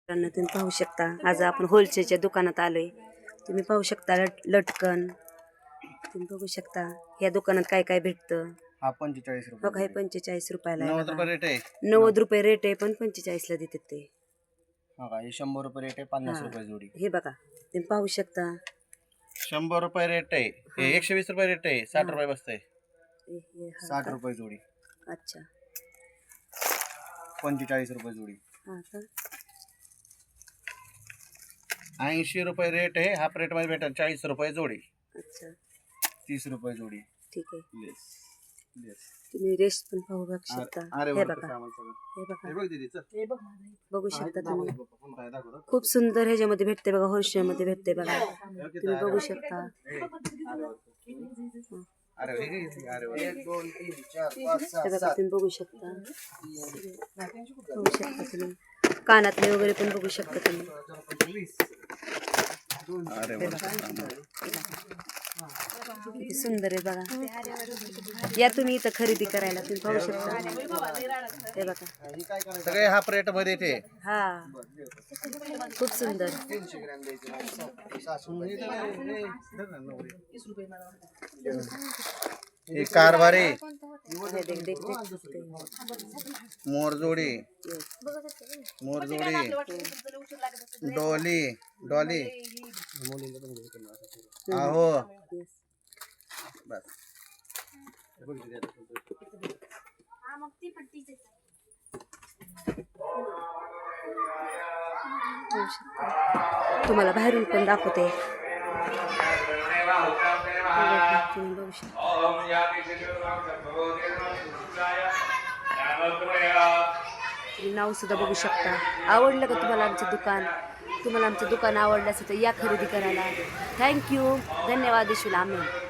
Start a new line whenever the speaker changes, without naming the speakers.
तुम्ही पाहू शकता आज आपण होलसेलच्या दुकानात आलोय. तुम्ही पाहू शकता लटकन. तुम्ही बघू शकता या दुकानात काय काय भेटतं.
हा 45 रुपये.
बघा हे 45 रुपयाला आहे
90 रुपये रेट आहे.
90 रुपये रेट आहे पण 45 ला देतात ते.
हा हे 100 रुपये रेट आहे 50 रुपये जोडी.
हे बघा तुम्ही पाहू शकता
100 रुपये रेट आहे. हे 120 रुपये रेट आहे. 60 रुपये बसतंय. 60 रुपये जोडी.
अच्छा
45 रुपये जोडी.
हा का
80 रुपये रेट आहे. हाफ रेट मध्ये भेटेल 40 रुपये जोडी.
अच्छा
30 रुपये जोडी.
ठीक आहे.
लेस लेस
तुम्ही रेस्ट पण पाहू शकता.
अरे
हे
बघा
बघा हे बघा
हे बघ दीदी चल.
बघू शकता तुम्ही.
काय दाखवतो.
खूप सुंदर ह्याच्यामध्ये भेटते बघा. होलसेल मध्ये भेटते बघा. तुम्ही बघू शकता.
अरे अरे 1 2 3 4 5 6
हे बघा
7
तुम्ही बघू शकता. बघू शकता तुम्ही. कानातले वगैरे पण बघू शकता तुम्ही.
अरे
किती सुंदर आहे बघा. या तुम्ही इथं खरेदी करायला. तुम्ही पाहू शकता. हे बघा
सगळे हाफ रेट मध्ये ते.
हा खूप सुंदर.
300 ग्रॅम द्यायचे. ही कारभारी मोरजोडी मोरजोडी डॉली डॉली आहो बस.
तुम्हाला बाहेरून पण दाखवते. तुम्ही बघू शकता. तुम्ही नाव सुद्धा बघू शकता. आवडलं का तुम्हाला आमचं दुकान. तुम्हाला आमचं दुकान आवडलं असेल तर या खरेदी करायला. थँक्यू. धन्यवाद. आम्ही